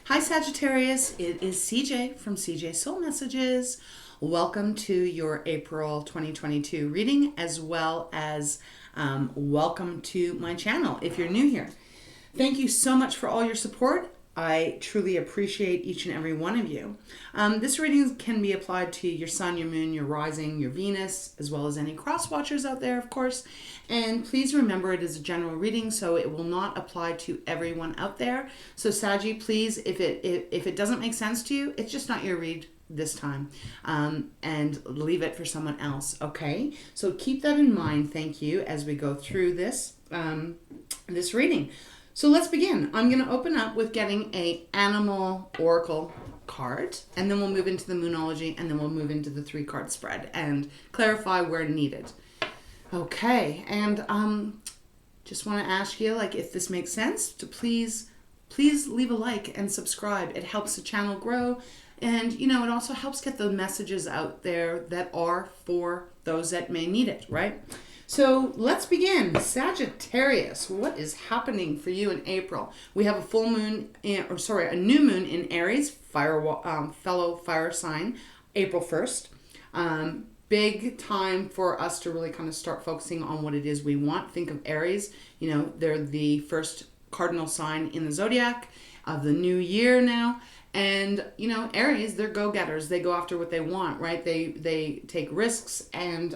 Hi Sagittarius, it is CJ from CJ Soul Messages. Welcome to your April 2022 reading, as well as welcome to my channel if you're new here. Thank you so much for all your support. I truly appreciate each and every one of you. This reading can be applied to your sun, your moon, your rising, your Venus, as well as any cross watchers out there, of course. And please remember it is a general reading, so it will not apply to everyone out there. So Saggy, please, if it doesn't make sense to you, it's just not your read this time, and leave it for someone else, okay? So keep that in mind, thank you, as we go through this this reading. So let's begin. I'm going to open up with getting a animal oracle card, and then we'll move into the Moonology, and then we'll move into the 3-card spread and clarify where needed. Okay, and just want to ask you, like, if this makes sense, to please leave a like and subscribe. It helps the channel grow, and it also helps get the messages out there that are for those that may need it, right? So let's begin. Sagittarius, what is happening for you in April? We have a full moon, a new moon in Aries, fellow fire sign, April 1st. Big time for us to really kind of start focusing on what it is we want. Think of Aries, they're the first cardinal sign in the zodiac of the new year now. And, Aries, they're go-getters. They go after what they want, right? They take risks and,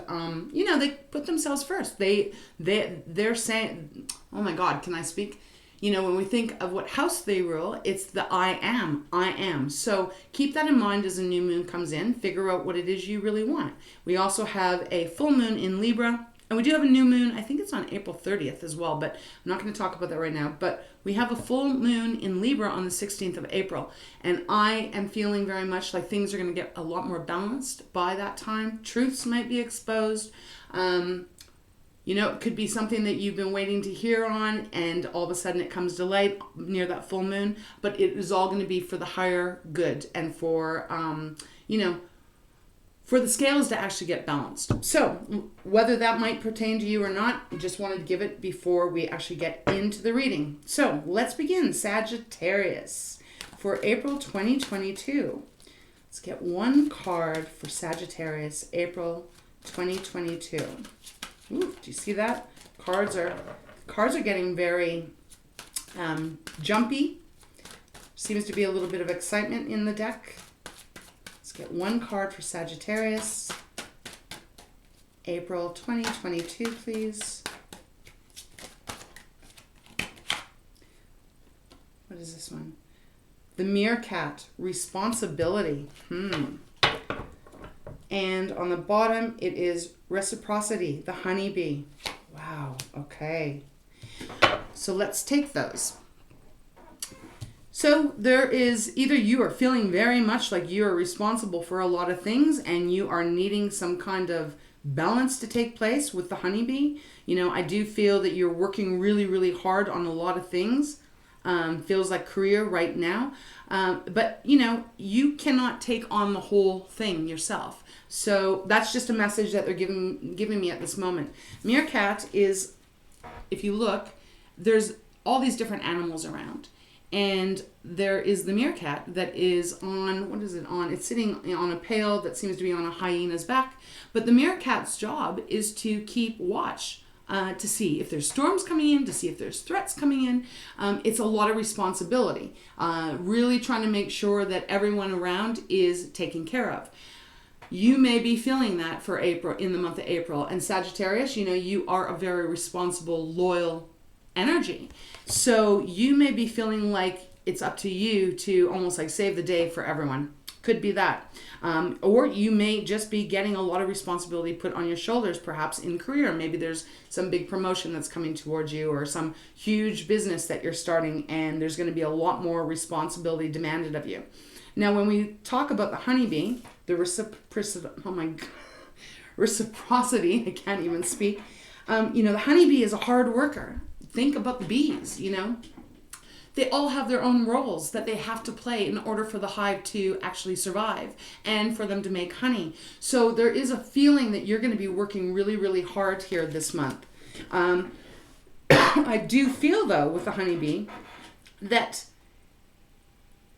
they put themselves first. They're saying, oh my God, can I speak? When we think of what house they rule, it's the I am. So keep that in mind as a new moon comes in. Figure out what it is you really want. We also have a full moon in Libra. And we do have a new moon, I think it's on April 30th as well, but I'm not going to talk about that right now. But we have a full moon in Libra on the 16th of April. And I am feeling very much like things are going to get a lot more balanced by that time. Truths might be exposed. It could be something that you've been waiting to hear on, and all of a sudden it comes delayed near that full moon. But it is all going to be for the higher good and for, for the scales to actually get balanced. So whether that might pertain to you or not, I just wanted to give it before we actually get into the reading. So let's begin. Sagittarius for April 2022. Let's get one card for Sagittarius, April 2022. Ooh, do you see that? Cards are getting very jumpy. Seems to be a little bit of excitement in the deck. Get one card for Sagittarius, April 2022, please. What is this one? The Meerkat, responsibility. And on the bottom, it is reciprocity, the honeybee. Wow, okay. So let's take those. So there is either you are feeling very much like you are responsible for a lot of things and you are needing some kind of balance to take place with the honeybee. I do feel that you're working really, really hard on a lot of things. Feels like career right now. But, you cannot take on the whole thing yourself. So that's just a message that they're giving me at this moment. Meerkat is, if you look, there's all these different animals around. And there is the meerkat that is on, what is it on? It's sitting on a pail that seems to be on a hyena's back. But the meerkat's job is to keep watch, to see if there's storms coming in, to see if there's threats coming in. It's a lot of responsibility. Really trying to make sure that everyone around is taken care of. You may be feeling that for April, in the month of April. And Sagittarius, you are a very responsible, loyal energy. So you may be feeling like it's up to you to almost like save the day for everyone. Could be that. Or you may just be getting a lot of responsibility put on your shoulders, perhaps in career. Maybe there's some big promotion that's coming towards you or some huge business that you're starting and there's going to be a lot more responsibility demanded of you. Now, when we talk about the honeybee, the reciprocity, I can't even speak. The honeybee is a hard worker. Think about the bees, They all have their own roles that they have to play in order for the hive to actually survive and for them to make honey. So there is a feeling that you're going to be working really, really hard here this month. I do feel, though, with the honeybee, that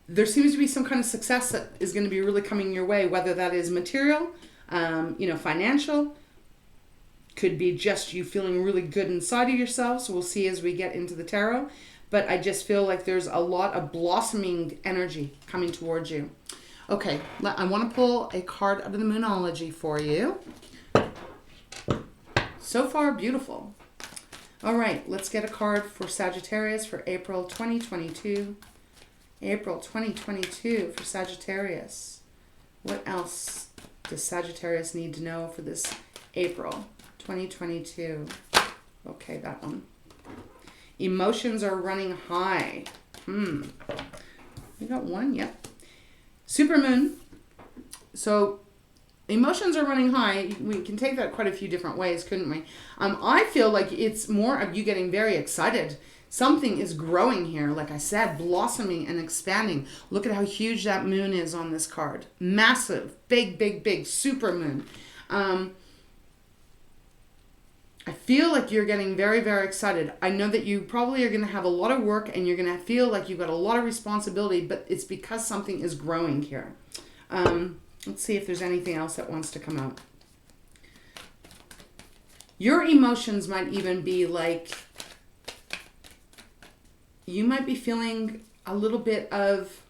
there seems to be some kind of success that is going to be really coming your way, whether that is material, financial, could be just you feeling really good inside of yourself. So we'll see as we get into the tarot. But I just feel like there's a lot of blossoming energy coming towards you. Okay, I want to pull a card out of the Moonology for you. So far, beautiful. All right, let's get a card for Sagittarius for April 2022. April 2022 for Sagittarius. What else does Sagittarius need to know for this April 2022? Okay, that one. Emotions are running high. We got one, yep. Supermoon. So emotions are running high. We can take that quite a few different ways, couldn't we? I feel like it's more of you getting very excited. Something is growing here, like I said, blossoming and expanding. Look at how huge that moon is on this card. Massive, big, big, big, super moon. I feel like you're getting very, very excited. I know that you probably are going to have a lot of work and you're going to feel like you've got a lot of responsibility, but it's because something is growing here. Let's see if there's anything else that wants to come out. Your emotions might even be like, you might be feeling a little bit of,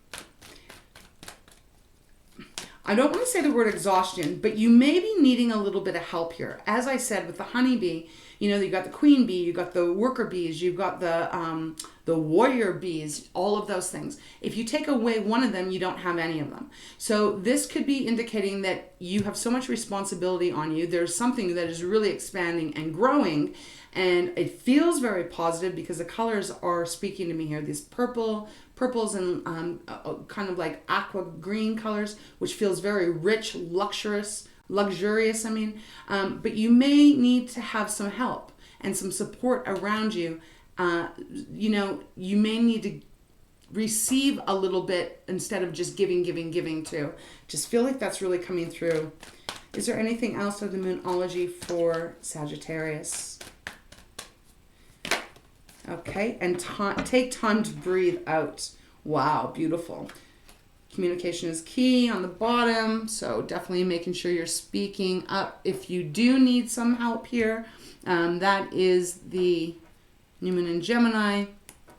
I don't want to say the word exhaustion, but you may be needing a little bit of help here. As I said, with the honeybee, you know, you got the queen bee, you got the worker bees, you've got the warrior bees, all of those things. If you take away one of them, you don't have any of them. So this could be indicating that you have so much responsibility on you. There's something that is really expanding and growing, and it feels very positive because the colors are speaking to me here. These purples and kind of like aqua green colors, which feels very rich, luxurious, but you may need to have some help and some support around you. You may need to receive a little bit instead of just giving too. Just feel like that's really coming through. Is there anything else of the Moonology for Sagittarius? Okay, and take time to breathe out. Wow, beautiful. Communication is key on the bottom, so definitely making sure you're speaking up if you do need some help here. That is the New Moon in Gemini.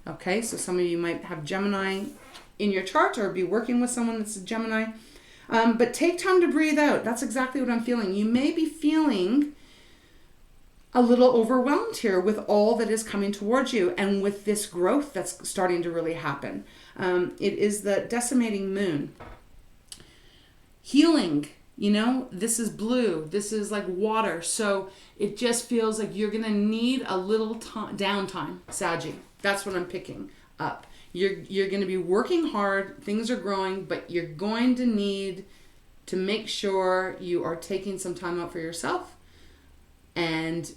Okay, so some of you might have Gemini in your chart or be working with someone that's a Gemini. But take time to breathe out. That's exactly what I'm feeling. You may be feeling a little overwhelmed here with all that is coming towards you and with this growth that's starting to really happen. It is the decimating moon. Healing, this is blue. This is like water. So it just feels like you're going to need a little downtime, Saggy. That's what I'm picking up. You're going to be working hard. Things are growing, but you're going to need to make sure you are taking some time out for yourself and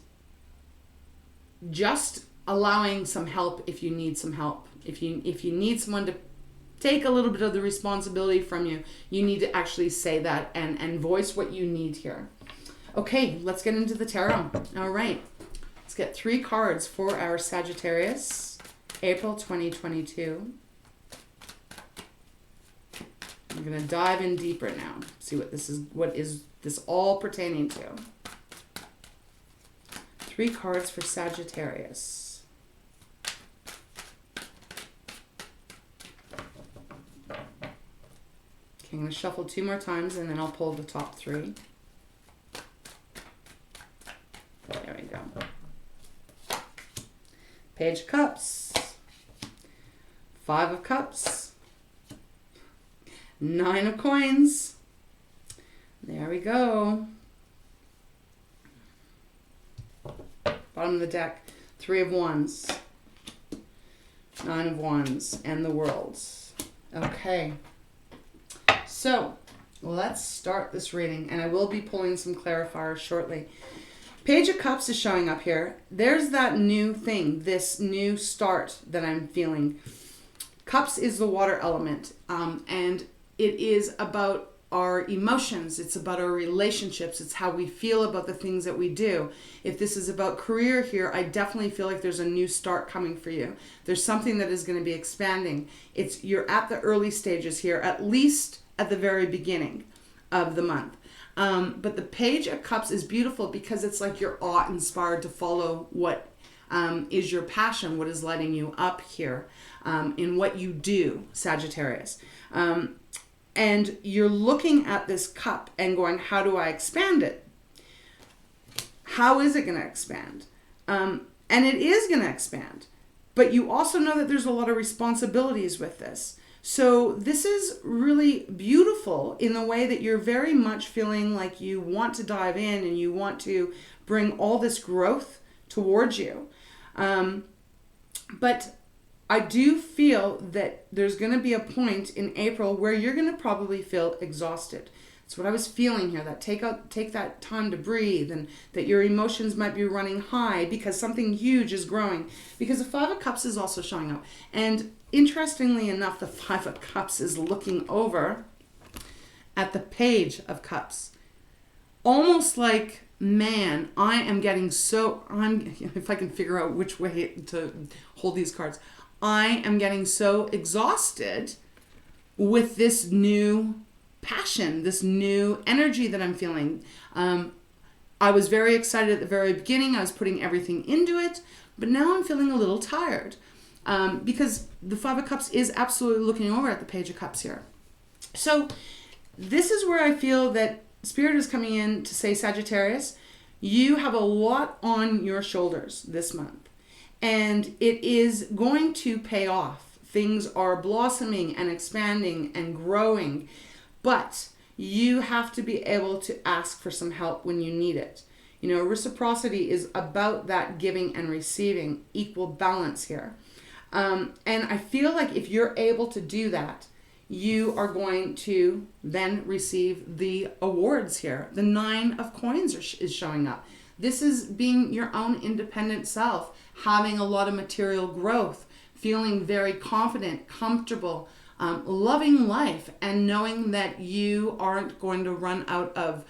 just allowing some help if you need some help. If you need someone to take a little bit of the responsibility from you, you need to actually say that and voice what you need here. Okay, let's get into the tarot. All right, let's get 3 cards for our Sagittarius, April 2022. I'm going to dive in deeper now, see what is this all pertaining to. 3 cards for Sagittarius. Okay, I'm going to shuffle 2 more times and then I'll pull the top 3. There we go. Page of Cups. 5 of Cups. 9 of Coins. There we go. Bottom of the deck, 3 of Wands, 9 of Wands, and the World. Okay, so let's start this reading, and I will be pulling some clarifiers shortly. Page of Cups is showing up here. There's that new thing, this new start that I'm feeling. Cups is the water element, and it is about our emotions. It's about our relationships. It's how we feel about the things that we do. If this is about career here, I definitely feel like there's a new start coming for you. There's something that is going to be expanding. You're at the early stages here, at least at the very beginning of the month. But the Page of Cups is beautiful because it's like you're awe-inspired to follow what is your passion, what is lighting you up here in what you do, Sagittarius. And you're looking at this cup and going, how do I expand it? How is it going to expand? And it is going to expand. But you also know that there's a lot of responsibilities with this. So this is really beautiful in the way that you're very much feeling like you want to dive in and you want to bring all this growth towards you. But I do feel that there's going to be a point in April where you're going to probably feel exhausted. That's what I was feeling here, that take that time to breathe, and that your emotions might be running high because something huge is growing. Because the Five of Cups is also showing up. And interestingly enough, the Five of Cups is looking over at the Page of Cups. Almost like, man, I am getting if I can figure out which way to hold these cards, I am getting so exhausted with this new passion, this new energy that I'm feeling. I was very excited at the very beginning. I was putting everything into it, but now I'm feeling a little tired because the Five of Cups is absolutely looking over at the Page of Cups here. So this is where I feel that Spirit is coming in to say, Sagittarius, you have a lot on your shoulders this month, and it is going to pay off. Things are blossoming and expanding and growing, but you have to be able to ask for some help when you need it. You know, reciprocity is about that giving and receiving, equal balance here. And I feel like if you're able to do that, you are going to then receive the awards here. The Nine of Coins is showing up. This is being your own independent self, having a lot of material growth, feeling very confident, comfortable, loving life, and knowing that you aren't going to run out of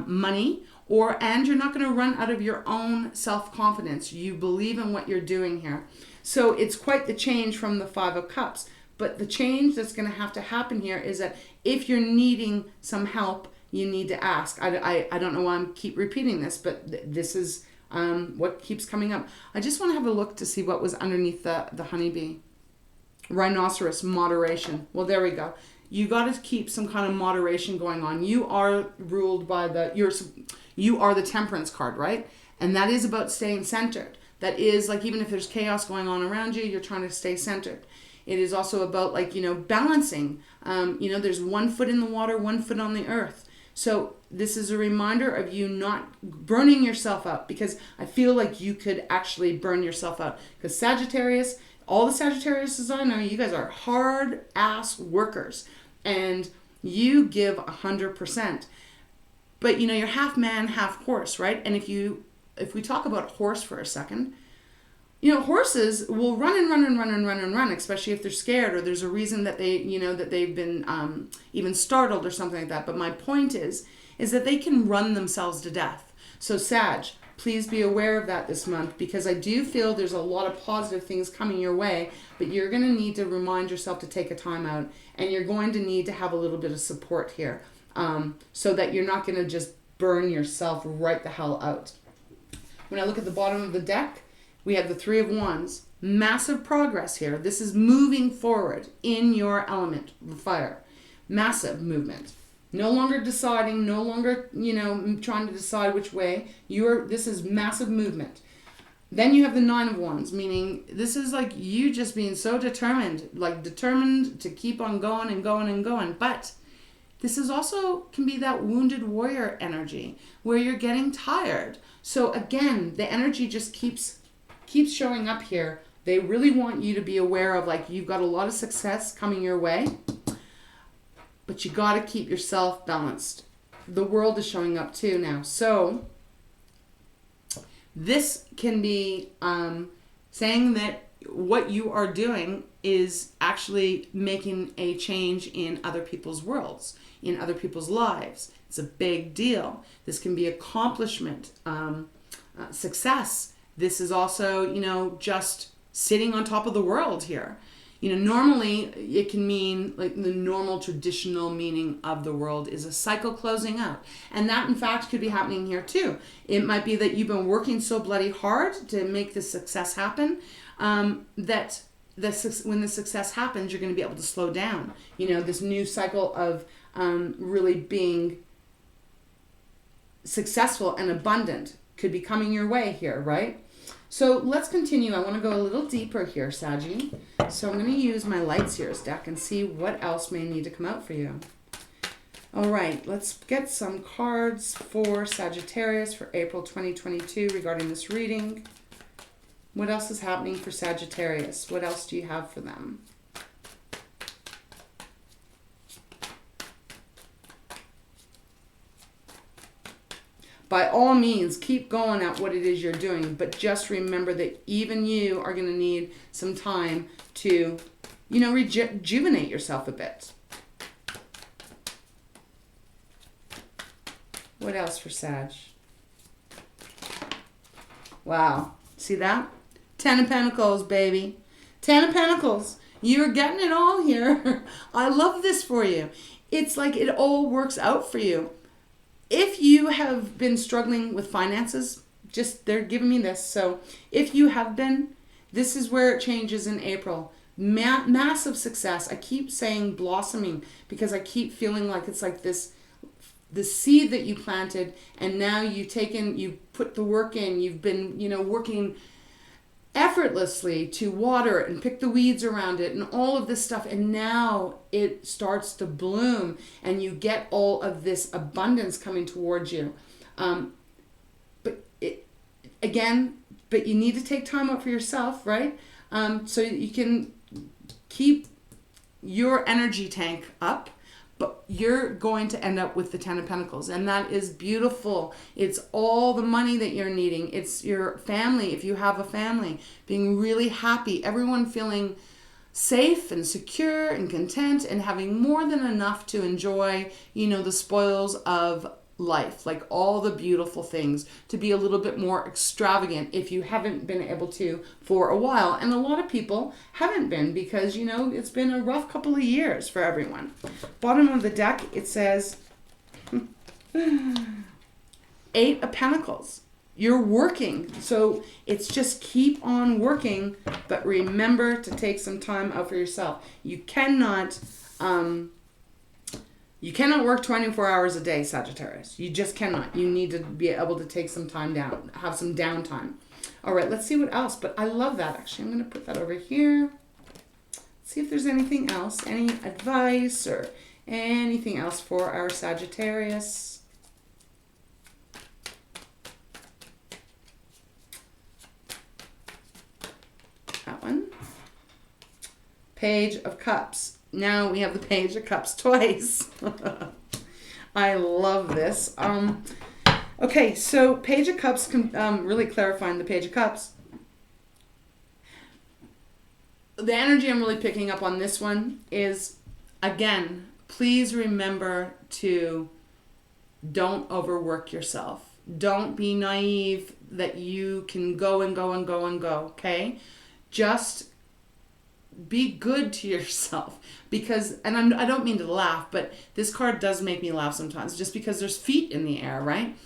money, and you're not going to run out of your own self-confidence. You believe in what you're doing here. So it's quite the change from the Five of Cups. But the change that's going to happen here is that if you're needing some help, you need to ask. I don't know why I keep repeating this, but this is what keeps coming up. I just want to have a look to see what was underneath the honeybee. Rhinoceros, moderation. Well, there we go. You got to keep some kind of moderation going on. You are ruled by you are the Temperance card, right? And that is about staying centered. That is like, even if there's chaos going on around you, you're trying to stay centered. It is also about, like, balancing. There's 1 foot in the water, 1 foot on the earth. So this is a reminder of you not burning yourself out, because I feel like you could actually burn yourself out. Because Sagittarius, all the Sagittariuses I know, you guys are hard ass workers and you give 100%. But you're half man, half horse, right? And if we talk about horse for a second, horses will run and run and run and run and run, especially if they're scared or there's a reason that that they've been even startled or something like that. But my point is that they can run themselves to death. So Sag, please be aware of that this month, because I do feel there's a lot of positive things coming your way, but you're going to need to remind yourself to take a time out, and you're going to need to have a little bit of support here so that you're not going to just burn yourself right the hell out. When I look at the bottom of the deck, we have the Three of Wands. Massive progress here. This is moving forward in your element, fire. Massive movement. No longer deciding, no longer, trying to decide which way. This is massive movement. Then you have the Nine of Wands, meaning this is like you just being so determined to keep on going and going and going. But this is also can be that wounded warrior energy where you're getting tired. So again, the energy just keeps showing up here. They really want you to be aware of, like, you've got a lot of success coming your way, but you got to keep yourself balanced. The world is showing up too now. So this can be saying that what you are doing is actually making a change in other people's worlds, in other people's lives. It's a big deal. This can be accomplishment, success. This is also, you know, just sitting on top of the world here. You know, normally it can mean, like, the normal traditional meaning of the world is a cycle closing out. And that, in fact, could be happening here too. It might be that you've been working so bloody hard to make this success happen, that when the success happens, you're going to be able to slow down. You know, this new cycle of really being successful and abundant could be coming your way here, right? So let's continue. I want to go a little deeper here, Saggy. So I'm going to use my Light Seers deck and see what else may need to come out for you. All right, let's get some cards for Sagittarius for April 2022 regarding this reading. What else is happening for Sagittarius? What else do you have for them? By all means, keep going at what it is you're doing, but just remember that even you are going to need some time to, you know, rejuvenate yourself a bit. What else for Sag? Wow. See that? 10 of Pentacles, baby. 10 of Pentacles. You're getting it all here. I love this for you. It's like it all works out for you. If you have been struggling with finances, just they're giving me this. So if you have been, this is where it changes in April. Massive success. I keep saying blossoming because I keep feeling like it's like this, the seed that you planted, and now you put the work in. You've been, you know, working effortlessly to water it and pick the weeds around it and all of this stuff, and now it starts to bloom and you get all of this abundance coming towards you. But you need to take time out for yourself, right? So you can keep your energy tank up, but you're going to end up with the 10 of Pentacles, and that is beautiful. It's all the money that you're needing. It's your family, if you have a family, being really happy, everyone feeling safe and secure and content and having more than enough to enjoy, you know, the spoils of life, like all the beautiful things, to be a little bit more extravagant if you haven't been able to for a while. And a lot of people haven't been because, you know, it's been a rough couple of years for everyone. Bottom of the deck, it says 8 of Pentacles. You're working, so it's just keep on working, but remember to take some time out for yourself. You cannot work 24 hours a day, Sagittarius. You just cannot. You need to be able to take some time down, have some downtime. All right, let's see what else. But I love that, actually. I'm going to put that over here. See if there's anything else, any advice or anything else for our Sagittarius. That one. Page of Cups. Now we have the Page of Cups twice. I love this. Okay, so Page of Cups, really clarifying the Page of Cups. The energy I'm really picking up on this one is, again, please remember to don't overwork yourself. Don't be naive that you can go and go and go and go, okay? Just be good to yourself, because, and I don't mean to laugh, but this card does make me laugh sometimes just because there's feet in the air, right?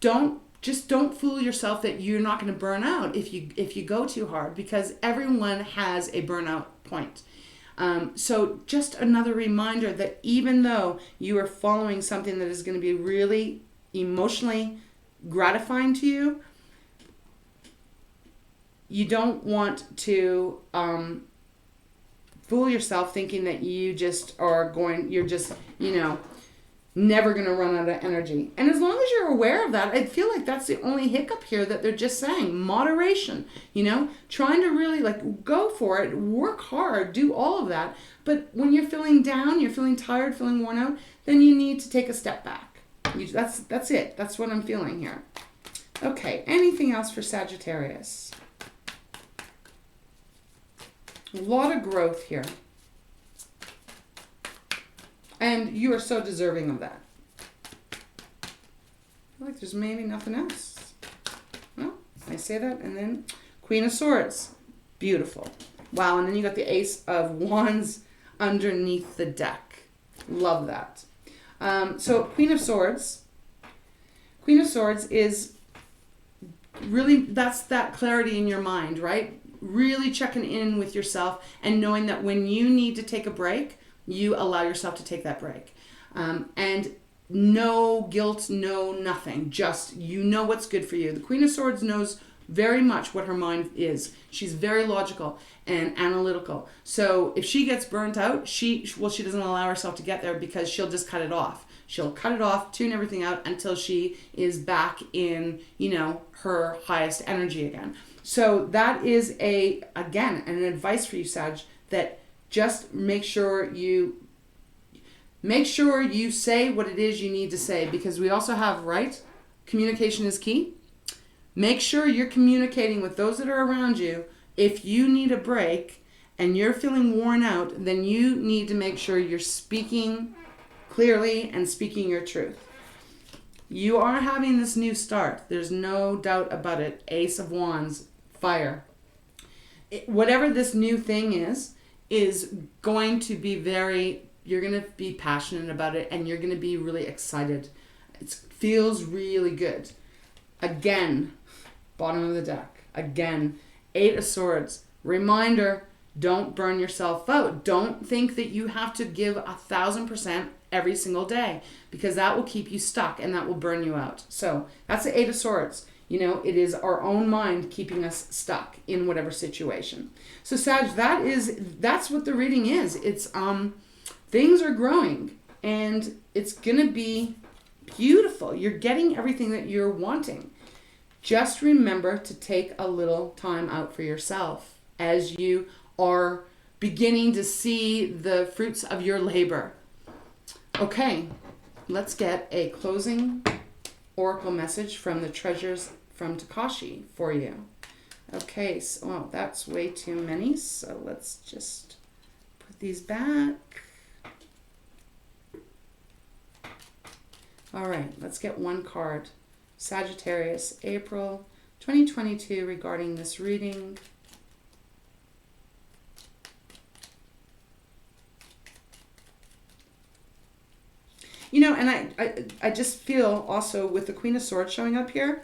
Don't fool yourself that you're not going to burn out if you go too hard, because everyone has a burnout point. So just another reminder that even though you are following something that is going to be really emotionally gratifying to you, you don't want to fool yourself thinking that you're just, you know, never going to run out of energy. And as long as you're aware of that, I feel like that's the only hiccup here, that they're just saying moderation, you know, trying to really like go for it, work hard, do all of that. But when you're feeling down, you're feeling tired, feeling worn out, then you need to take a step back. That's it. That's what I'm feeling here. Okay, anything else for Sagittarius? A lot of growth here. And you are so deserving of that. I feel like there's maybe nothing else. No, I say that, and then Queen of Swords. Beautiful. Wow, and then you got the Ace of Wands underneath the deck. Love that. So Queen of Swords. Queen of Swords is really, that's that clarity in your mind, right? Really checking in with yourself and knowing that when you need to take a break, you allow yourself to take that break. And no guilt, no nothing. Just, you know what's good for you. The Queen of Swords knows very much what her mind is. She's very logical and analytical. So if she gets burnt out, she doesn't allow herself to get there because she'll just cut it off. She'll cut it off, tune everything out until she is back in, her highest energy again. So that is again, an advice for you, Sag, that just make sure you say what it is you need to say, because we also have, right? Communication is key. Make sure you're communicating with those that are around you. If you need a break and you're feeling worn out, then you need to make sure you're speaking clearly and speaking your truth. You are having this new start. There's no doubt about it. Ace of Wands, fire. Whatever this new thing is going to be you're going to be passionate about it, and you're going to be really excited. It feels really good. Again, bottom of the deck. Again, Eight of Swords. Reminder, don't burn yourself out. Don't think that you have to give 1,000% every single day, because that will keep you stuck and that will burn you out. So that's the Eight of Swords. It is our own mind keeping us stuck in whatever situation. So Sag, that's what the reading is. It's things are growing and it's gonna be beautiful. You're getting everything that you're wanting. Just remember to take a little time out for yourself as you are beginning to see the fruits of your labor. Okay, let's get a closing oracle message from the treasures from Tikashi for you. Okay, so that's way too many, so let's just put these back. All right, let's get one card. Sagittarius, April 2022, regarding this reading. And I just feel also with the Queen of Swords showing up here,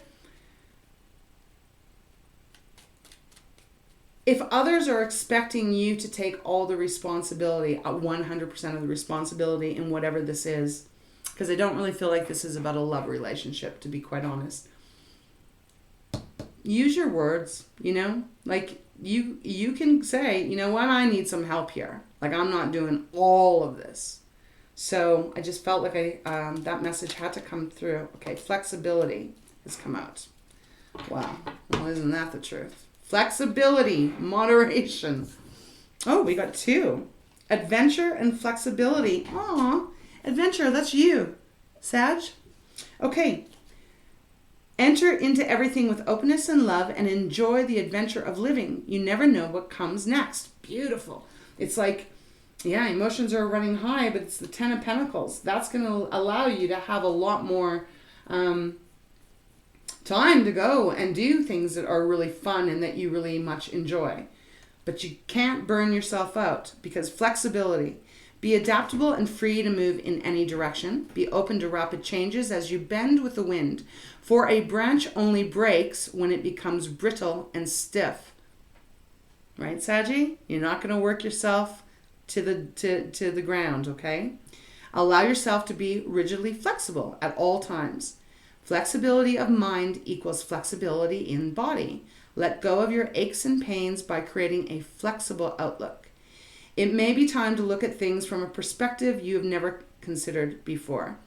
if others are expecting you to take all the responsibility, 100% of the responsibility in whatever this is, because I don't really feel like this is about a love relationship, to be quite honest. Use your words, like you can say, you know what, I need some help here. Like, I'm not doing all of this. So I just felt like that message had to come through. Okay, flexibility has come out. Wow, well, isn't that the truth? Flexibility, moderation. Oh, we got two. Adventure and flexibility. Aw, adventure, that's you, Sag. Okay. Enter into everything with openness and love and enjoy the adventure of living. You never know what comes next. Beautiful. It's like, yeah, emotions are running high, but it's the Ten of Pentacles. That's going to allow you to have a lot more time to go and do things that are really fun and that you really much enjoy. But you can't burn yourself out, because flexibility. Be adaptable and free to move in any direction. Be open to rapid changes as you bend with the wind. For a branch only breaks when it becomes brittle and stiff. Right, Saggy? You're not going to work yourself to the ground, okay? Allow yourself to be rigidly flexible at all times. Flexibility of mind equals flexibility in body. Let go of your aches and pains by creating a flexible outlook. It may be time to look at things from a perspective you have never considered before.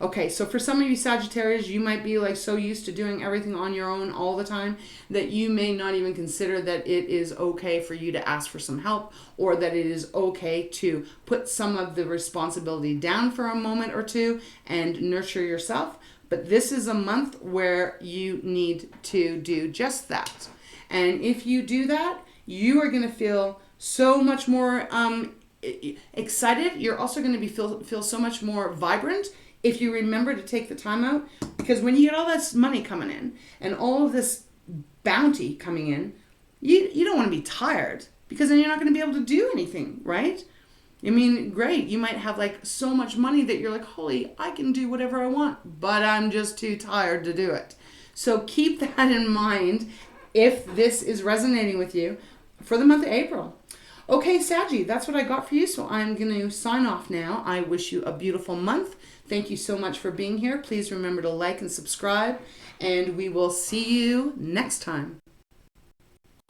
Okay, so for some of you Sagittarius, you might be like so used to doing everything on your own all the time that you may not even consider that it is okay for you to ask for some help, or that it is okay to put some of the responsibility down for a moment or two and nurture yourself. But this is a month where you need to do just that. And if you do that, you are going to feel so much more excited. You're also going to be feel so much more vibrant if you remember to take the time out, because when you get all this money coming in and all of this bounty coming in, you don't want to be tired, because then you're not going to be able to do anything, right? I mean, great, you might have like so much money that you're like, holy, I can do whatever I want, but I'm just too tired to do it. So keep that in mind if this is resonating with you for the month of April. Okay, Saggy, that's what I got for you, so I'm going to sign off now. I wish you a beautiful month. Thank you so much for being here. Please remember to like and subscribe, and we will see you next time.